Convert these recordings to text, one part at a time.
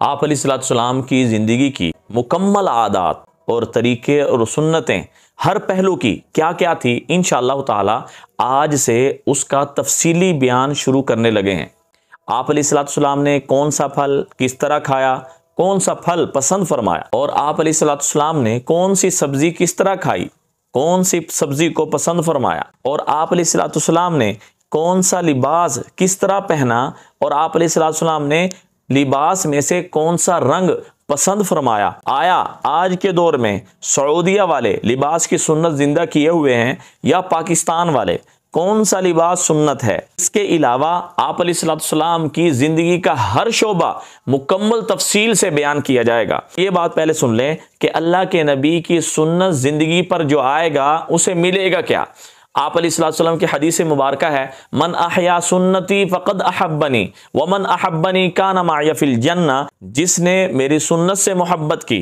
آپ अलैहिस्सलाम की ज़िंदगी की मुकम्मल आदात और तरीक़े और सुन्नतें हर पहलू की क्या क्या थी, इंशाअल्लाह ताला आज से उसका तफसीली बयान शुरू करने लगे हैं। आप अलैहिस्सलाम ने कौन सा फल किस तरह खाया, कौन सा फल पसंद फरमाया, और आप अलैहिस्सलाम ने कौन सी सब्ज़ी किस तरह खाई, कौन सी सब्ज़ी को पसंद फरमाया, और आप अलैहिस्सलाम ने कौन सा लिबास किस तरह पहना, और आप अलैहिस्सलाम ने लिबास में से कौन सा रंग पसंद फरमाया। आया आज के दौर में सऊदीया वाले लिबास की सुन्नत जिंदा किए हुए हैं या पाकिस्तान वाले, कौन सा लिबास सुन्नत है। इसके अलावा आप अलैहिस्सलाम की ज़िंदगी का हर शोबा मुकम्मल तफसील से बयान किया जाएगा। ये बात पहले सुन लें कि अल्लाह के नबी की सुन्नत ज़िंदगी पर जो आएगा उसे मिलेगा क्या। आप अलैहिस्सलाम की हदीस मुबारक है, मन अहया सुन्नती फ़क़द अहब्बनी व मन अहब्बनी काना माया फिल जन्ना। जिसने मेरी सुन्नत से मोहब्बत की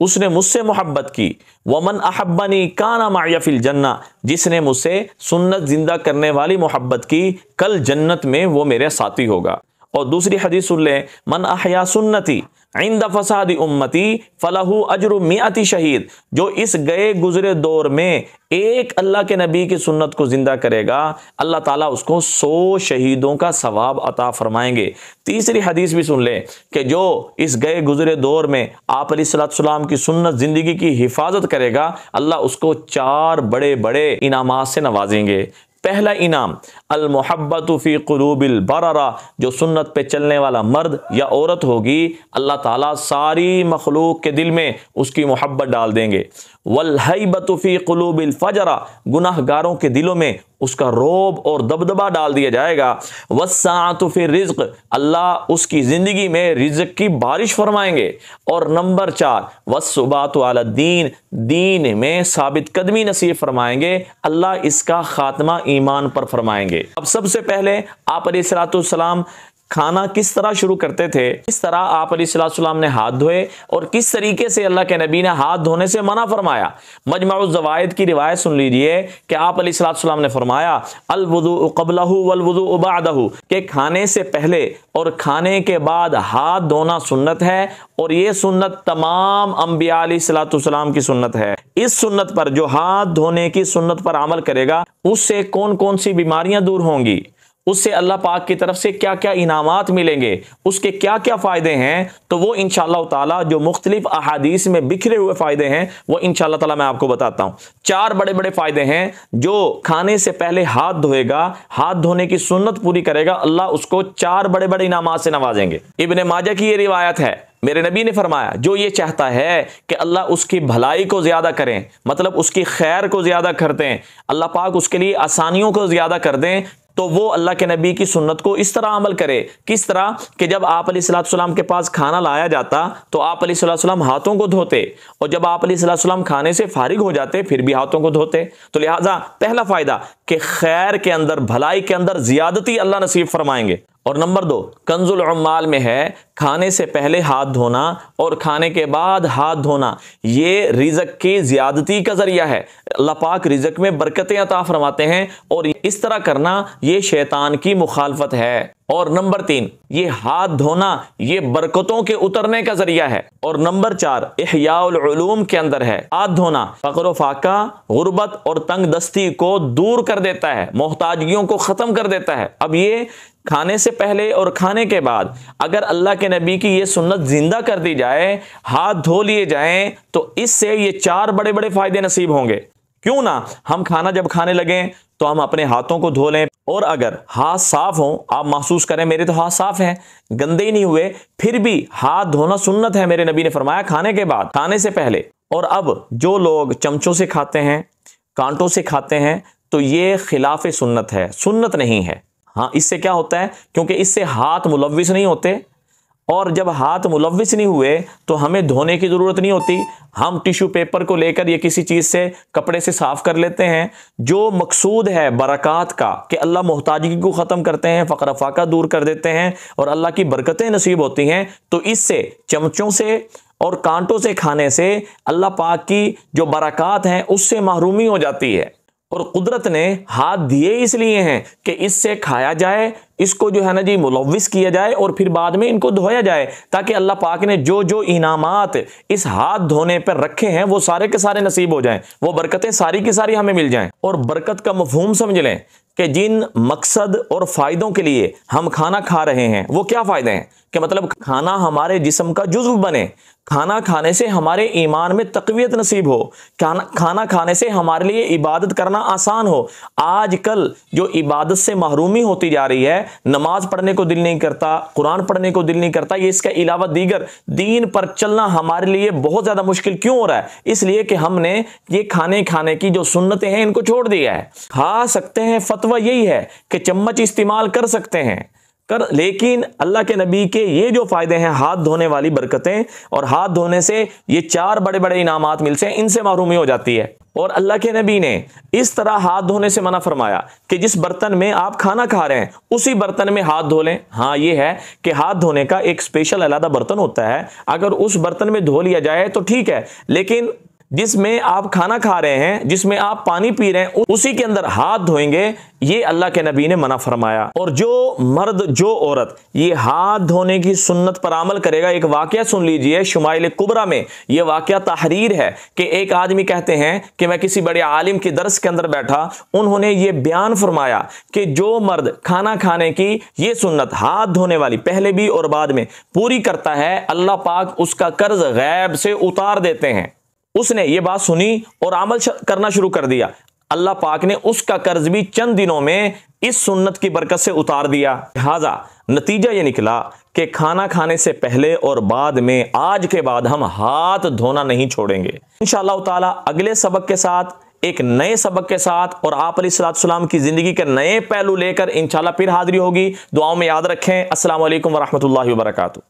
उसने मुझसे मोहब्बत की। वमन अहब्बनी काना माया फिल जन्ना, जिसने मुझसे सुन्नत जिंदा करने वाली मोहब्बत की कल जन्नत में वो मेरे साथी होगा। और दूसरी हदीस सुन लें, मन अहया सुन्नती इंद फसादी उम्मती फलहू अजरु मिअती शहीद। जो इस गए गुजरे दौर में एक अल्लाह के नबी की सुन्नत को जिंदा करेगा, अल्लाह ताला उसको 100 शहीदों का सवाब अता फरमाएंगे। तीसरी हदीस भी सुन लें कि जो इस गए गुजरे दौर में आप अलैहिस्सलाम की सुन्नत जिंदगी की हिफाजत करेगा, अल्लाह उसको 4 बड़े बड़े इनामात से नवाजेंगे। पहला इनाम अल मोहब्बतु फी कुलूबिल बरारा, जो सुन्नत पे चलने वाला मर्द या औरत होगी, अल्लाह ताला सारी मखलूक के दिल में उसकी मोहब्बत डाल देंगे। वल हैबतु फी कुलूबिल फजरा, गुनाहगारों के दिलों में उसका रोब और दबदबा डाल दिया जाएगा। वस्साअतु फी रिज़्क़, अल्लाह उसकी ज़िंदगी में रिज़्क़ की बारिश फरमाएंगे। और नंबर 4 वस्सुबातु अला दीन, दीन में साबित कदमी नसीब फरमाएंगे, अल्लाह इसका खात्मा ईमान पर फरमाएंगे। अब सबसे पहले आप अलैहिस्सलाम खाना किस तरह शुरू करते थे, किस तरह आप अलैहिस्सलाम ने हाथ धोए और किस तरीके से अल्लाह के नबी ने हाथ धोने से मना फरमाया। मजमुअ ज़वाइद की रिवायत सुन लीजिए कि आप अलैहिस्सलाम ने फरमाया अल वुज़ू क़ब्लहु वल वुज़ू बअदहु, कि खाने से पहले और खाने के बाद हाथ धोना सुन्नत है, और ये सुन्नत तमाम अंबिया अलैहिस्सलाम की सुन्नत है। इस सुन्नत पर, जो हाथ धोने की सुन्नत पर अमल करेगा, उससे कौन कौन सी बीमारियां दूर होंगी, उससे अल्लाह पाक की तरफ से क्या क्या इनामात मिलेंगे, उसके क्या क्या फ़ायदे हैं, तो वो इंशाअल्लाह ताला जो मुख्तलिफ अहादीस में बिखरे हुए फ़ायदे हैं वो इंशाअल्लाह ताला मैं आपको बताता हूँ। 4 बड़े बड़े फ़ायदे हैं। जो खाने से पहले हाथ धोएगा, हाथ धोने की सुन्नत पूरी करेगा, अल्लाह उसको 4 बड़े बड़े इनामात से नवाजेंगे। इब्ने माजा की ये रिवायत है, मेरे नबी ने फरमाया जो ये चाहता है कि अल्लाह उसकी भलाई को ज़्यादा करें, मतलब उसकी खैर को ज़्यादा कर दें, अल्लाह पाक उसके लिए आसानियों को ज़्यादा कर दें, तो वो अल्लाह के नबी की सुन्नत को इस तरह अमल करे। किस तरह कि जब आप अलैहिस्सलाम के पास खाना लाया जाता तो आप अलैहिस्सलाम हाथों को धोते, और जब आप अलैहिस्सलाम खाने से फारिग हो जाते फिर भी हाथों को धोते। तो लिहाजा पहला फ़ायदा कि खैर के अंदर, भलाई के अंदर ज़ियादती अल्लाह नसीब फरमाएंगे। और नंबर 2 कंजुल उम्माल में है, खाने से पहले हाथ धोना और खाने के बाद हाथ धोना, ये रिज़्क़ की ज़्यादती का ज़रिया है। अल्लाह पाक रिज़्क़ में बरकतें अता फरमाते हैं, और इस तरह करना ये शैतान की मुखालफत है। और नंबर 3 ये हाथ धोना ये बरकतों के उतरने का जरिया है। और नंबर 4 इहयाउल उलूम के अंदर है, हाथ धोना फ़क़्र व फ़ाक़ा, गुर्बत और तंग दस्ती को दूर कर देता है, मोहताजियों को ख़त्म कर देता है। अब ये खाने से पहले और खाने के बाद अगर अल्लाह के नबी की ये सुन्नत जिंदा कर दी जाए, हाथ धो लिए जाएं, तो इससे ये 4 बड़े बड़े फ़ायदे नसीब होंगे। क्यों ना हम खाना जब खाने लगें तो हम अपने हाथों को धो लें, और अगर हाथ साफ हों, आप महसूस करें मेरे तो हाथ साफ हैं, गंदे ही नहीं हुए, फिर भी हाथ धोना सुन्नत है, मेरे नबी ने फरमाया खाने के बाद, खाने से पहले। और अब जो लोग चमचों से खाते हैं, कांटों से खाते हैं, तो ये खिलाफ सुन्नत है, सुन्नत नहीं है। हाँ, इससे क्या होता है, क्योंकि इससे हाथ मुलव्विस नहीं होते, और जब हाथ मुलव्विस नहीं हुए तो हमें धोने की ज़रूरत नहीं होती, हम टिश्यू पेपर को लेकर या किसी चीज़ से, कपड़े से साफ़ कर लेते हैं। जो मकसूद है बरक़ात का कि अल्लाह मोहताजी को ख़त्म करते हैं, फ़क़्र फ़ाक़ा दूर कर देते हैं और अल्लाह की बरकतें नसीब होती हैं, तो इससे चमचों से और कांटों से खाने से अल्लाह पाक की जो बरक़ात हैं उससे महरूमी हो जाती है। اور قدرت نے ہاتھ دیے اس لیے ہیں کہ اس سے کھایا جائے، اس کو جو ہے نا جی ملوث کیا جائے اور پھر بعد میں ان کو دھویا جائے، تاکہ اللہ پاک نے جو جو انعامات اس ہاتھ دھونے پر رکھے ہیں وہ سارے کے سارے نصیب ہو جائیں، وہ برکتیں ساری کی ساری ہمیں مل جائیں۔ اور برکت کا مفہوم سمجھ لیں کہ جن مقصد اور فائدوں کے لیے ہم کھانا کھا رہے ہیں وہ کیا فائدے ہیں، کہ مطلب کھانا ہمارے جسم کا جزو بنے، کھانا کھانے سے ہمارے ایمان میں تقویت نصیب ہو، کھانا کھانے سے ہمارے لیے عبادت کرنا آسان ہو۔ آج کل جو عبادت سے محرومی ہوتی جا رہی ہے، نماز پڑھنے کو دل نہیں کرتا، قرآن پڑھنے کو دل نہیں کرتا، یہ اس کے علاوہ دیگر دین پر چلنا ہمارے لیے بہت زیادہ مشکل کیوں ہو رہا ہے؟ اس لیے کہ ہم نے یہ کھانے کی جو سنتیں ہیں ان کو چھوڑ دیا ہے۔ کھا سکتے ہیں، فتویٰ یہی ہے کہ چمچ استعمال کر سکتے ہیں، لیکن اللہ کے نبی کے یہ جو فائدے ہیں، ہاتھ دھونے والی برکتیں، اور ہاتھ دھونے سے یہ 4 بڑے بڑے انعامات ملتے ہیں، ان سے محرومی ہو جاتی ہے۔ اور اللہ کے نبی نے اس طرح ہاتھ دھونے سے منع فرمایا کہ جس برتن میں آپ کھانا کھا رہے ہیں اسی برتن میں ہاتھ دھو لیں۔ ہاں یہ ہے کہ ہاتھ دھونے کا ایک اسپیشل علیحدہ برتن ہوتا ہے، اگر اس برتن میں دھو لیا جائے تو ٹھیک ہے، لیکن جس میں آپ کھانا کھا رہے ہیں، جس میں آپ پانی پی رہے ہیں، اسی کے اندر ہاتھ دھوئیں گے، یہ اللہ کے نبی نے منع فرمایا۔ اور جو مرد جو عورت یہ ہاتھ دھونے کی سنت پر عمل کرے گا، ایک واقعہ سن لیجئے شمائل کبریٰ میں، یہ واقعہ تحریر ہے کہ ایک آدمی کہتے ہیں کہ میں کسی بڑے عالم کی درس کے اندر بیٹھا، انہوں نے یہ بیان فرمایا کہ جو مرد کھانا کھانے کی یہ سنت ہاتھ دھونے والی پہلے بھی اور بعد میں پوری کرتا ہے، اللہ پاک اس کا قرض غیب سے اتار دیتے ہیں۔ اس نے یہ بات سنی اور عمل کرنا شروع کر دیا، اللہ پاک نے اس کا قرض بھی چند دنوں میں اس سنت کی برکت سے اتار دیا۔ لہذا نتیجہ یہ نکلا کہ کھانا کھانے سے پہلے اور بعد میں آج کے بعد ہم ہاتھ دھونا نہیں چھوڑیں گے۔ انشاءاللہ تعالی اگلے سبق کے ساتھ، ایک نئے سبق کے ساتھ، اور آپ علیہ السلام کی زندگی کے نئے پہلو لے کر انشاءاللہ پھر حاضری ہوگی۔ دعاؤں میں یاد رکھیں۔ السلام علیکم ورحمۃ اللہ وبرکاتہ۔